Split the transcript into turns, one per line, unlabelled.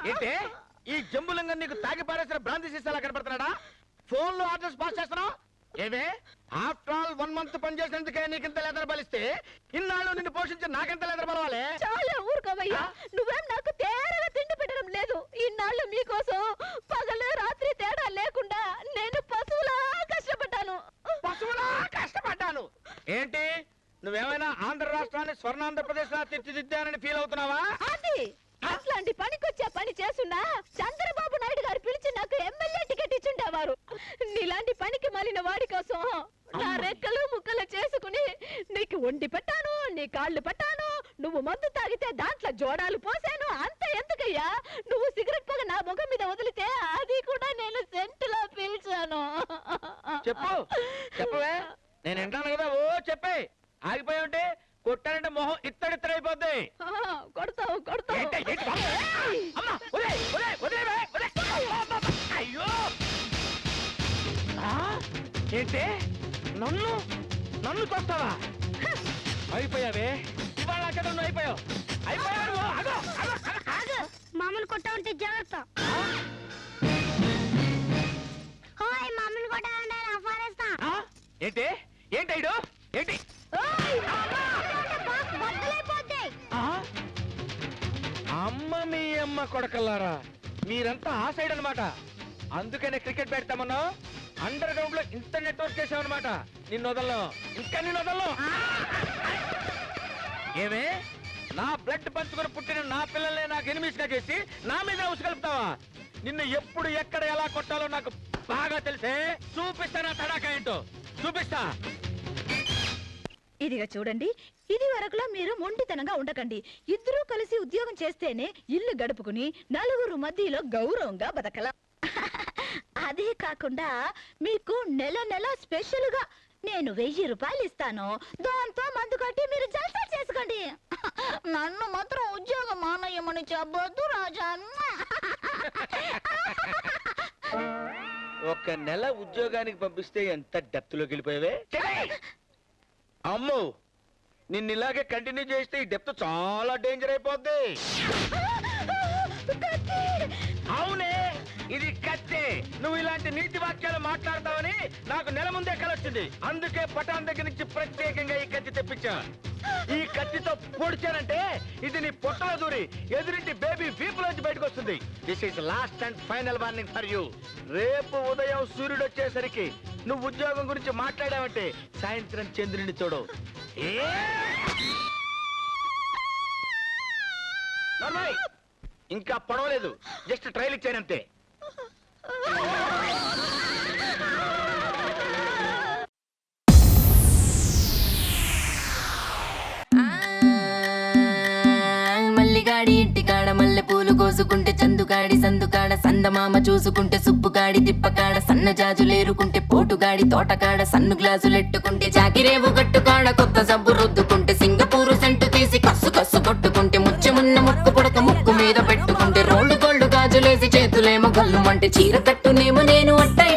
ఏంటి ఈ జంబులింగం నీకు తాగి పారేసిన బ్రాంతి సీసాలా కనపడుతున్నాడా? ఫోన్ లో ఆర్డర్స్ పాస్ చేస్తున్నావు ఏమే? ఆఫ్టర్ ఆల్ 1 month పనిచేసినందుకే నీకింత లెదర్ బలిస్తే ఇన్నాళ్ళు నిన్ను పోషించి నాకెంత లెదర్ బలవాలి?
చాలా ఊరుకోవయ్యా, నువ్వేం నాకు తేరగా తిండి పెట్టడం లేదు. ఇన్నాళ్ళు మీకోసం పగలు రాత్రి తేడా లేకుండా నేను పశువులా కష్టపడ్డాను.
పశువులా కష్టపడ్డాను ఏంటి? నువ్వేమైనా ఆంధ్ర రాష్ట్రాన్ని స్వర్ణాంధ్రప్రదేశ్ లా తీర్చిదిద్దానని ఫీల్ అవుతున్నావా?
అది అట్లాంటి పనికొచ్చే పని చేస్తున్నా చంద్రబాబు నాయుడు గారు పిలిచి నాకు ఎమ్మెల్యే టికెట్ ఇచ్చుండేవారు. నీలాంటి పనికి మాలిన వాడి కోసం నా రెక్కలు ముక్కలు చేసుకుని నీకు వండి పెట్టాను, నీ కాళ్ళు పట్టాను. నువ్వు మందు తాగితే దాంట్లో జోడాలు పోసాను. అంత ఎందుకయ్యా? నువ్వు సిగరెట్ పొగ నా ముఖం మీద వదిలితే అది కూడా నేను సెంటులో పీల్చాను.
చెప్పు చెప్పవే, నేను వింటాను కదా. ఓ చెప్పే, ఆగిపోయి ఉంటే కొట్టానంటే మొహం ఇత్తడిత్తడైపోద్ది.
కొడతావు కొడతావు.
అయ్యో ఏంటి? నన్ను నన్ను కొస్తావా? అయిపోయావే ఇవాళ అక్కడ నువ్వు అయిపోయావు.
మామూలు కొట్టా ఉంటే జాగ్రత్త. మామూలు కొట్టా
ఏంటి ఏంటి ఐడు ఏంటి? అమ్మ మీ అమ్మ కొడకల్లారా, మీరంతా ఆ సైడ్ అనమాట. అందుకనే క్రికెట్ పెడతామన్నా అండర్ గ్రౌండ్ లో ఇంత నెట్వర్క్ చేసామన్నమాట. నిన్ను వదలను, ఇంకా నిన్ను వదలను. ఏమే, నా బ్లడ్ పంచుకొని పుట్టిన నా పిల్లల్ని నాకు ఎనిమిస్గా చేసి నా మీద ఉసుకలుపుతావా? నిన్ను ఎప్పుడు ఎక్కడ ఎలా కొట్టాలో నాకు బాగా తెలిసే. చూపిస్తా నా తడాకా ఏంటో చూపిస్తా.
ఇదిగా చూడండి, ఇది వరకులా మీరు మొండితనంగా ఉండకండి. ఇద్దరూ కలిసి ఉద్యోగం చేస్తేనే ఇల్లు గడుపుకుని నలుగురు మధ్యలో గౌరవంగా బతకలా. అదే కాకుండా మీకు నెల నెల స్పెషల్ గా నేను 1000 రూపాయలు ఇస్తాను. దాంతో మందు కట్టి మీరు జల్సా చేసుకోండి. నన్ను మాత్రం ఉద్యోగం మానయ్యమని చెప్పొద్దు రాజా.
ఒక నెల ఉద్యోగానికి పంపిస్తే ఎంత డెప్త్ లోకి వెళ్ళిపోయావే. అమ్మో, నిన్ను ఇలాగే కంటిన్యూ చేస్తే ఈ డెప్త్ చాలా డేంజర్ అయిపోద్ది. అవునే, ఇది కత్తి. నువ్వు ఇలాంటి నీతి వాక్యాలు మాట్లాడతావని నాకు నెల ముందే కలొచ్చింది. అందుకే పటాన్ దగ్గర నుంచి ప్రత్యేకంగా ఈ కత్తి తెప్పించా. ఈ కత్తితో పొడిచానంటే ఇది నీ పొట్టలో దూరి ఎదురింటి బేబీ వీపులోంచి బయటకు వస్తుంది. This is lost and final warning for you. రేపు ఉదయం సూర్యుడు వచ్చేసరికి నువ్వు ఉద్యోగం గురించి మాట్లాడావంటే సాయంత్రం చంద్రుడిని చూడు. ఇంకా పడవలేదు, జస్ట్ ట్రైల్ ఇచ్చానంతే.
మల్లిగాడి ఇంటికాడ మల్లె పూలు కోసుకుంటే చందుగాడి సందుకాడ సందమామ చూసుకుంటే సుప్పుగాడి తిప్పకాడ సన్న జాజులేరుకుంటే పోటుగాడి తోటకాడ సన్ను గ్లాసులెట్టుకుంటే జాకిరేవు గట్టుకాడ కొత్త సబ్బు రుద్దుకుంటే సింగపూరు సెంటు తీసి కస్సు కస్సు కొట్టుకుంటే ముచ్చమున్న ముక్కు పుడక ముక్కు మీద పెట్టుకుంటే రోడ్డు గోల్డ్ గాజులేసి చేతులేమో గల్లుమంటే చీర కట్టునేమో నేను అట్టై